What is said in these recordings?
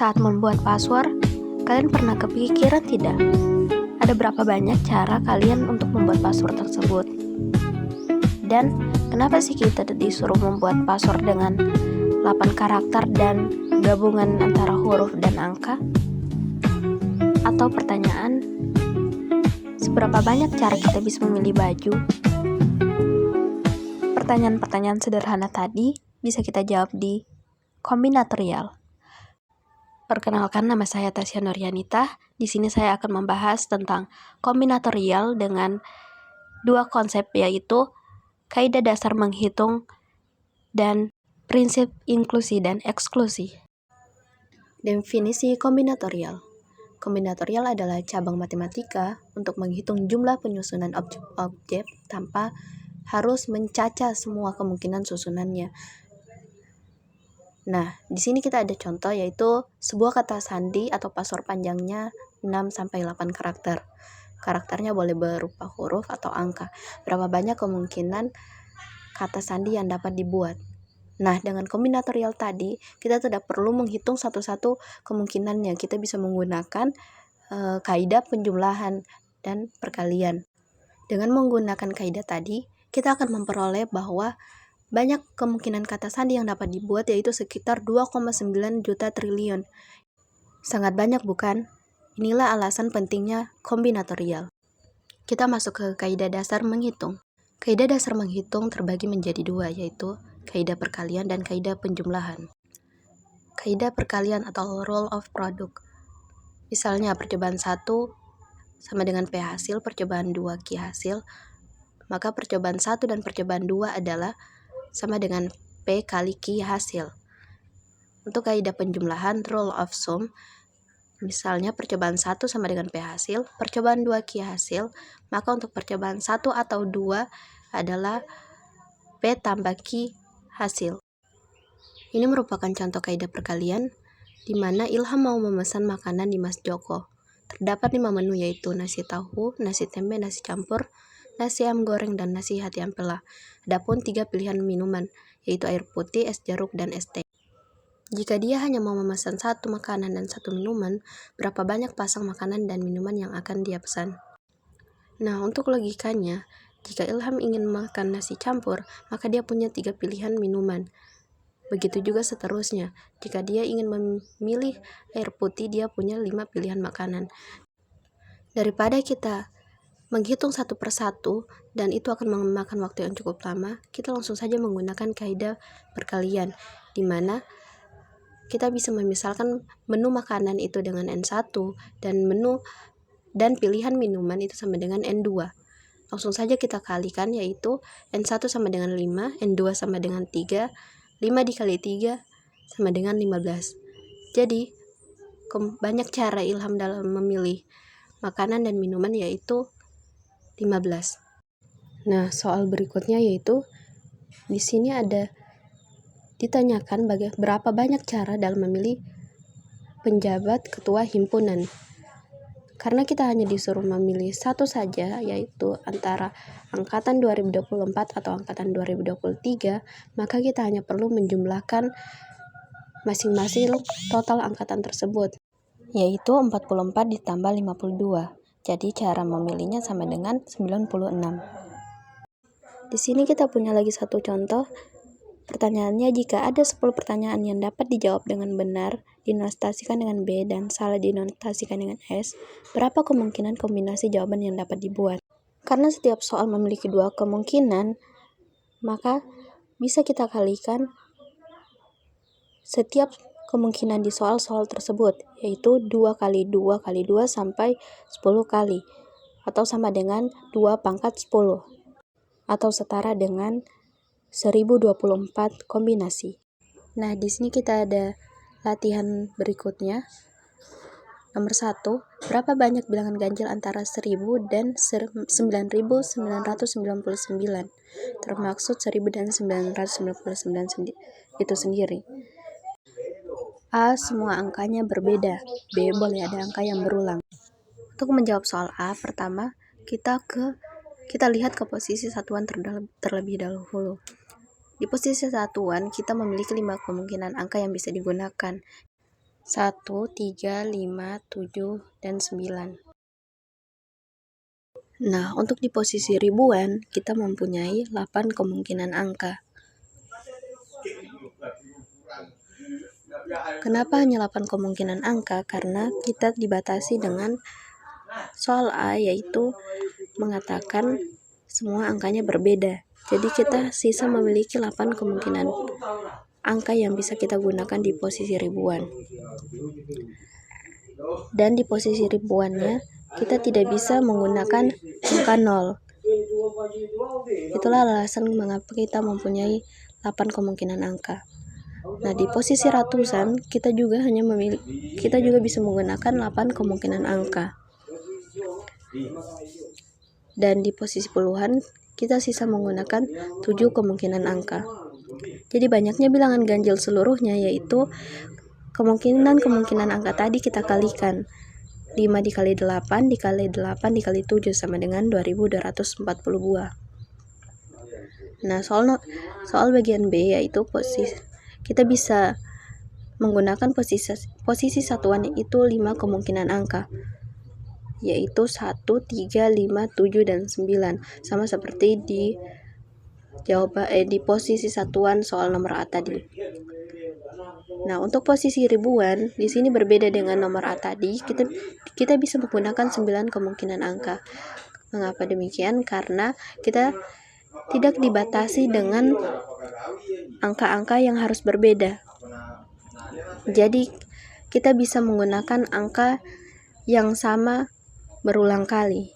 Saat membuat password, kalian pernah kepikiran tidak? Ada berapa banyak cara kalian untuk membuat password tersebut? Dan kenapa sih kita disuruh membuat password dengan 8 karakter dan gabungan antara huruf dan angka? Atau pertanyaan, seberapa banyak cara kita bisa memilih baju? Pertanyaan-pertanyaan sederhana tadi bisa kita jawab di kombinatorial. Perkenalkan, nama saya Tasya Nuryanita. Di sini saya akan membahas tentang kombinatorial dengan dua konsep, yaitu kaidah dasar menghitung dan prinsip inklusi dan eksklusi. Definisi kombinatorial. Kombinatorial adalah cabang matematika untuk menghitung jumlah penyusunan objek tanpa harus mencacah semua kemungkinan susunannya. Nah, di sini kita ada contoh, yaitu sebuah kata sandi atau password panjangnya 6-8 karakter. Karakternya boleh berupa huruf atau angka. Berapa banyak kemungkinan kata sandi yang dapat dibuat? Nah, dengan kombinatorial tadi, kita tidak perlu menghitung satu-satu kemungkinannya. Kita bisa menggunakan kaidah penjumlahan dan perkalian. Dengan menggunakan kaidah tadi, kita akan memperoleh bahwa banyak kemungkinan kata sandi yang dapat dibuat, yaitu sekitar 2,9 juta triliun. Sangat banyak, bukan? Inilah alasan pentingnya kombinatorial. Kita masuk ke kaidah dasar menghitung. Kaidah dasar menghitung terbagi menjadi dua, yaitu kaidah perkalian dan kaidah penjumlahan. Kaidah perkalian atau rule of product. Misalnya percobaan 1 sama dengan P hasil, percobaan 2 Q hasil, maka percobaan 1 dan percobaan 2 adalah sama dengan P kali Q hasil. Untuk kaidah penjumlahan, rule of sum, misalnya percobaan 1 sama dengan P hasil, percobaan 2 Q hasil, maka untuk percobaan 1 atau 2 adalah P tambah Q hasil. Ini merupakan contoh kaidah perkalian di mana Ilham mau memesan makanan di Mas Joko. Terdapat 5 menu, yaitu nasi tahu, nasi tempe, nasi campur, nasi ayam goreng, dan nasi hati ampela. Adapun 3 pilihan minuman, yaitu air putih, es jeruk, dan es teh. Jika dia hanya mau memesan 1 makanan dan 1 minuman, berapa banyak pasang makanan dan minuman yang akan dia pesan? Nah, untuk logikanya, jika Ilham ingin makan nasi campur, maka dia punya 3 pilihan minuman. Begitu juga seterusnya. Jika dia ingin memilih air putih, dia punya 5 pilihan makanan. Daripada kita menghitung satu persatu dan itu akan memakan waktu yang cukup lama, kita langsung saja menggunakan kaidah perkalian, di mana kita bisa memisalkan menu makanan itu dengan N1 dan menu dan pilihan minuman itu sama dengan N2. Langsung saja kita kalikan, yaitu N1 sama dengan 5, N2 sama dengan 3, 5 dikali 3 sama dengan 15. Jadi, banyak cara Ilham dalam memilih makanan dan minuman, yaitu 15. Nah, soal berikutnya yaitu di sini ada ditanyakan berapa banyak cara dalam memilih penjabat ketua himpunan. Karena kita hanya disuruh memilih satu saja, yaitu antara angkatan 2024 atau angkatan 2023, maka kita hanya perlu menjumlahkan masing-masing total angkatan tersebut, yaitu 44 ditambah 52. Jadi cara memilihnya sama dengan 96. Di sini kita punya lagi satu contoh. Pertanyaannya, jika ada 10 pertanyaan yang dapat dijawab dengan benar, dinotasikan dengan B, dan salah dinotasikan dengan S, berapa kemungkinan kombinasi jawaban yang dapat dibuat? Karena setiap soal memiliki dua kemungkinan, maka bisa kita kalikan setiap kemungkinan di soal-soal tersebut, yaitu 2 kali 2 kali 2 sampai 10 kali, atau sama dengan 2 pangkat 10, atau setara dengan 1024 kombinasi. Nah, di sini kita ada latihan berikutnya. Nomor 1, berapa banyak bilangan ganjil antara 1000 dan 9999, termaksud 1000 dan 999 itu sendiri. A, semua angkanya berbeda. B, boleh ada angka yang berulang. Untuk menjawab soal A, pertama kita lihat ke posisi satuan terlebih dahulu. Di posisi satuan, kita memiliki 5 kemungkinan angka yang bisa digunakan. 1, 3, 5, 7, dan 9. Nah, untuk di posisi ribuan, kita mempunyai 8 kemungkinan angka. Kenapa hanya 8 kemungkinan angka? Karena kita dibatasi dengan soal A, yaitu mengatakan semua angkanya berbeda. Jadi kita sisa memiliki 8 kemungkinan angka yang bisa kita gunakan di posisi ribuan. Dan di posisi ribuannya, kita tidak bisa menggunakan angka 0. Itulah alasan mengapa kita mempunyai 8 kemungkinan angka. Nah, di posisi ratusan, kita juga bisa menggunakan 8 kemungkinan angka. Dan di posisi puluhan, kita sisa menggunakan 7 kemungkinan angka. Jadi banyaknya bilangan ganjil seluruhnya, yaitu kemungkinan angka tadi kita kalikan. 5 dikali 8 dikali 8 dikali 7 sama dengan 2240 buah. Nah, soal bagian B, yaitu kita bisa menggunakan posisi satuan itu 5 kemungkinan angka, yaitu 1, 3, 5, 7, dan 9, sama seperti di posisi satuan soal nomor A tadi. Nah, untuk posisi ribuan, di sini berbeda dengan nomor A tadi, kita bisa menggunakan 9 kemungkinan angka. Mengapa demikian? Karena kita tidak dibatasi dengan angka-angka yang harus berbeda. Jadi, kita bisa menggunakan angka yang sama berulang kali.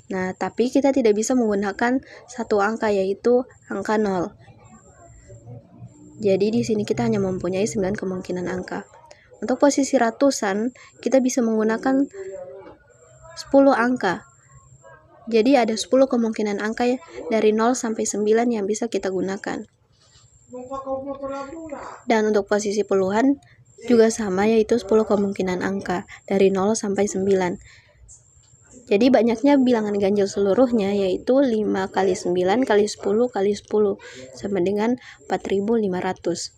Nah, tapi kita tidak bisa menggunakan satu angka, yaitu angka 0. Jadi di sini kita hanya mempunyai 9 kemungkinan angka. Untuk posisi ratusan, kita bisa menggunakan 10 angka. Jadi ada 10 kemungkinan angka dari 0 sampai 9 yang bisa kita gunakan. Dan untuk posisi puluhan juga sama, yaitu 10 kemungkinan angka dari 0 sampai 9. Jadi banyaknya bilangan ganjil seluruhnya, yaitu 5 kali 9 kali 10 kali 10 sama dengan 4.500.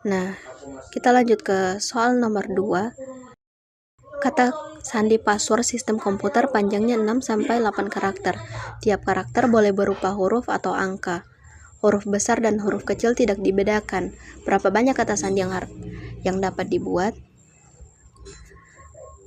Nah, kita lanjut ke soal nomor 2. Kata sandi password sistem komputer panjangnya 6 sampai 8 karakter. Tiap karakter boleh berupa huruf atau angka. Huruf besar dan huruf kecil tidak dibedakan. Berapa banyak kata sandi yang dapat dibuat?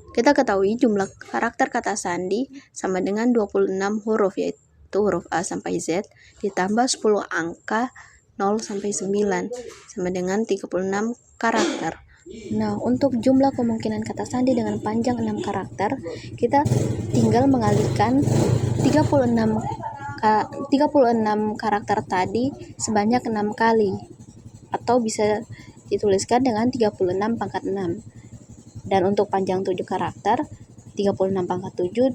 Kita ketahui jumlah karakter kata sandi sama dengan 26 huruf, yaitu huruf A sampai Z, ditambah 10 angka 0 sampai 9, sama dengan 36 karakter. Nah, untuk jumlah kemungkinan kata sandi dengan panjang 6 karakter, kita tinggal mengalihkan 36 karakter tadi sebanyak 6 kali, atau bisa dituliskan dengan 36 pangkat 6. Dan untuk panjang 7 karakter, 36 pangkat 7.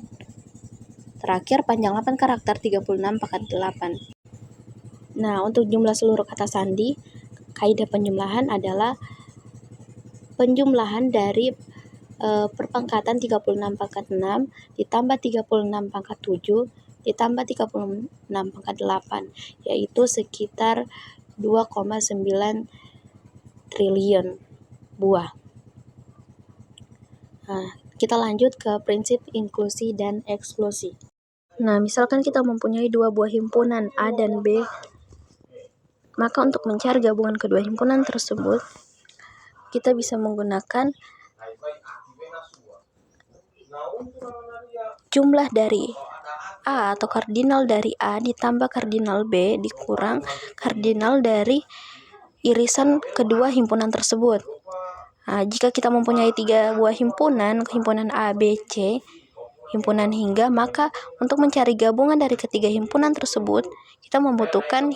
Terakhir, panjang 8 karakter, 36 pangkat 8. Nah, untuk jumlah seluruh kata sandi, kaidah penjumlahan adalah penjumlahan dari perpangkatan 36 pangkat 6 ditambah 36 pangkat 7 ditambah 36 pangkat 8, yaitu sekitar 2,9 triliun buah. Nah, kita lanjut ke prinsip inklusi dan eksklusi. Nah, misalkan kita mempunyai 2 buah himpunan A dan B, maka untuk mencari gabungan kedua himpunan tersebut, kita bisa menggunakan jumlah dari A atau kardinal dari A ditambah kardinal B dikurang kardinal dari irisan kedua himpunan tersebut. Nah, jika kita mempunyai 3 buah himpunan A, B, C, himpunan hingga, maka untuk mencari gabungan dari ketiga himpunan tersebut, kita membutuhkan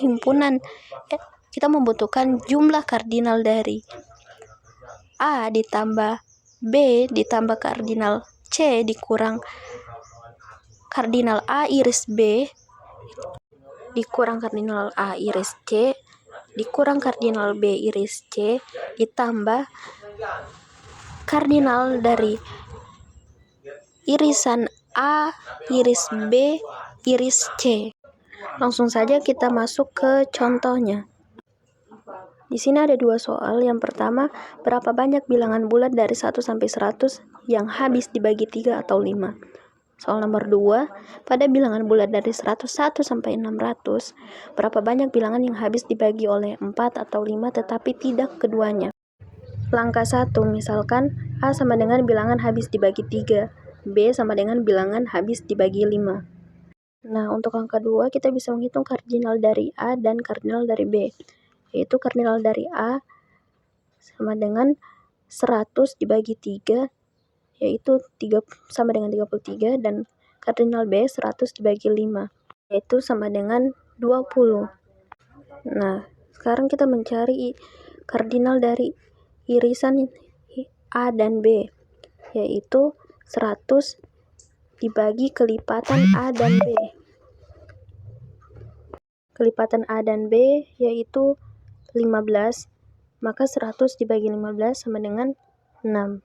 jumlah kardinal dari A ditambah B ditambah kardinal C dikurang kardinal A iris B dikurang kardinal A iris C dikurang kardinal B iris C ditambah kardinal dari irisan A iris B iris C. Langsung saja kita masuk ke contohnya. Di sini ada dua soal. Yang pertama, berapa banyak bilangan bulat dari 1 sampai 100 yang habis dibagi 3 atau 5? Soal nomor 2, pada bilangan bulat dari 101 sampai 600, berapa banyak bilangan yang habis dibagi oleh 4 atau 5 tetapi tidak keduanya? Langkah 1, misalkan A sama dengan bilangan habis dibagi 3, B sama dengan bilangan habis dibagi 5. Nah, untuk angka 2 kita bisa menghitung kardinal dari A dan kardinal dari B, yaitu kardinal dari A sama dengan 100 dibagi 3, yaitu sama dengan 33, dan kardinal B 100 dibagi 5, yaitu sama dengan 20. Nah, sekarang kita mencari kardinal dari irisan A dan B, yaitu 100 dibagi kelipatan A dan B. Kelipatan A dan B yaitu 15, maka 100 dibagi 15 sama dengan 6.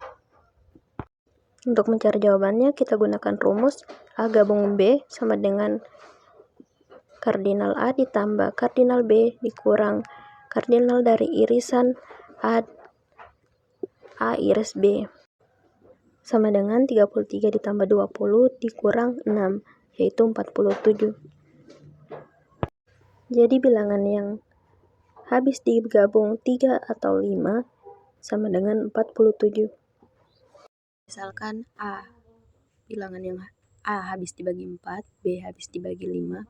Untuk mencari jawabannya, kita gunakan rumus A gabung B sama dengan kardinal A ditambah kardinal B dikurang kardinal dari irisan A iris B, sama dengan 33 ditambah 20 dikurang 6, yaitu 47. Jadi bilangan yang habis digabung 3 atau 5 sama dengan 47. Misalkan A, bilangan yang A habis dibagi 4, B habis dibagi 5.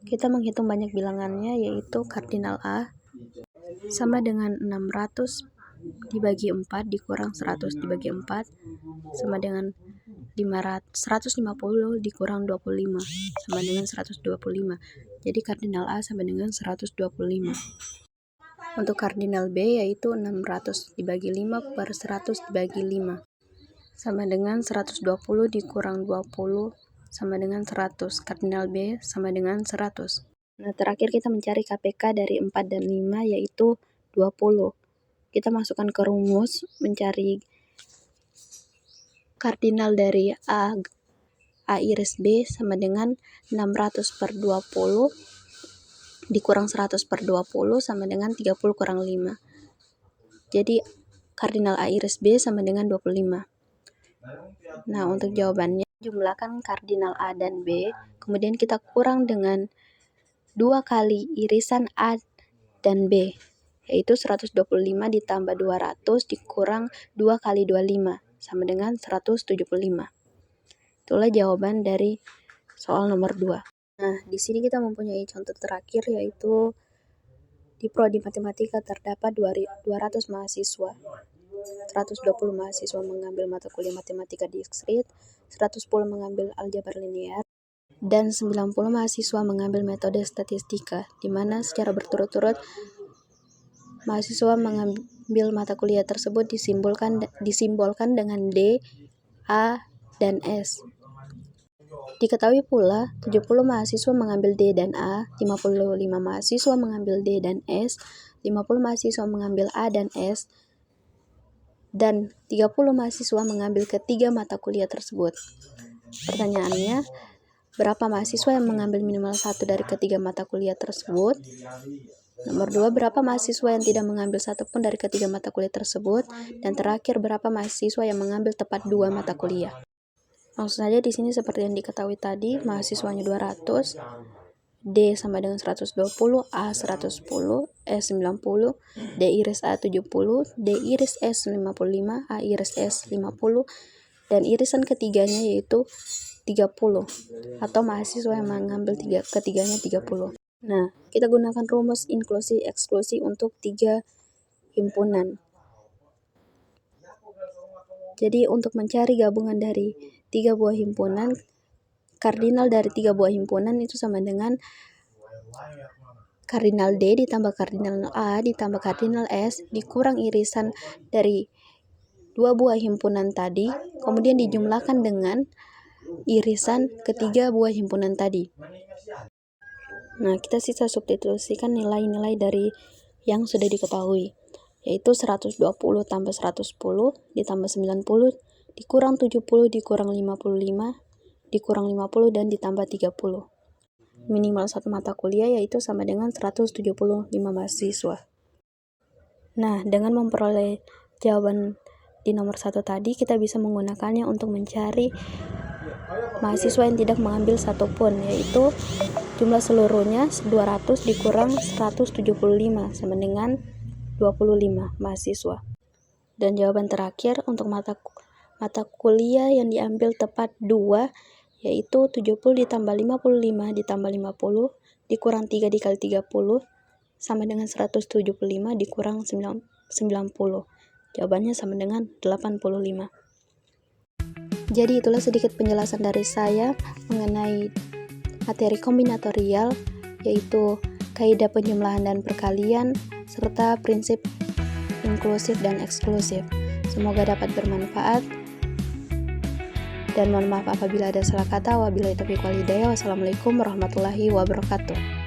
Kita menghitung banyak bilangannya, yaitu kardinal A sama dengan 600 dibagi 4 dikurang 100 dibagi 4 sama dengan 150 dikurang 25 sama dengan 125. Jadi kardinal A sama dengan 125. Untuk kardinal B yaitu 600 dibagi 5 per 100 dibagi 5 sama dengan 120 dikurang 20 sama dengan 100. Kardinal B sama dengan 100. Nah, terakhir kita mencari KPK dari 4 dan 5 yaitu 20. Kita masukkan ke rumus mencari kardinal dari A iris B sama dengan 600 per 20 dikurang 100 per 20 sama dengan 30 kurang 5. Jadi kardinal A iris B sama dengan 25. Nah, untuk jawabannya, jumlahkan kardinal A dan B, kemudian kita kurang dengan 2 kali irisan A dan B, yaitu 125 ditambah 200 dikurang 2 kali 25, sama dengan 175. Itulah jawaban dari soal nomor 2. Nah, di sini kita mempunyai contoh terakhir, yaitu di Prodi Matematika terdapat 200 mahasiswa. 120 mahasiswa mengambil mata kuliah matematika diskrit, 110 mengambil aljabar linear, dan 90 mahasiswa mengambil metode statistika, di mana secara berturut-turut mahasiswa mengambil mata kuliah tersebut disimbolkan dengan D, A, dan S. Diketahui pula 70 mahasiswa mengambil D dan A, 55 mahasiswa mengambil D dan S, 50 mahasiswa mengambil A dan S, dan 30 mahasiswa mengambil ketiga mata kuliah tersebut. Pertanyaannya, berapa mahasiswa yang mengambil minimal 1 dari ketiga mata kuliah tersebut? Nomor 2, berapa mahasiswa yang tidak mengambil satupun dari ketiga mata kuliah tersebut? Dan terakhir, berapa mahasiswa yang mengambil tepat 2 mata kuliah? Langsung saja di sini seperti yang diketahui tadi, mahasiswanya 200, D sama dengan 120, A 110, S 90, D iris A 70, D iris S 55, A iris S 50, dan irisan ketiganya yaitu 30, atau mahasiswa yang mengambil ketiganya 30. Nah, kita gunakan rumus inklusi eksklusi untuk 3 himpunan. Jadi untuk mencari gabungan dari 3 buah himpunan, kardinal dari 3 buah himpunan itu sama dengan kardinal D ditambah kardinal A ditambah kardinal S dikurang irisan dari 2 buah himpunan tadi, kemudian dijumlahkan dengan irisan ketiga buah himpunan tadi. Nah, kita sisa substitusikan nilai-nilai dari yang sudah diketahui, yaitu 120 tambah 110 ditambah 90 dikurang 70 dikurang 55 dikurang 50 dan ditambah 30. Minimal 1 mata kuliah yaitu sama dengan 175 mahasiswa. Nah, dengan memperoleh jawaban di nomor 1 tadi, kita bisa menggunakannya untuk mencari mahasiswa yang tidak mengambil satupun, yaitu jumlah seluruhnya 200 dikurang 175 sama dengan 25 mahasiswa. Dan jawaban terakhir untuk mata kuliah yang diambil tepat 2, yaitu 70 ditambah 55 ditambah 50 dikurang 3 dikali 30 sama dengan 175 dikurang 90. Jawabannya sama dengan 85. Jadi itulah sedikit penjelasan dari saya mengenai materi kombinatorial, yaitu kaidah penjumlahan dan perkalian, serta prinsip inklusif dan eksklusif. Semoga dapat bermanfaat. Dan mohon maaf apabila ada salah kata. Wabillahi taufiq wal hidayah. Wassalamualaikum warahmatullahi wabarakatuh.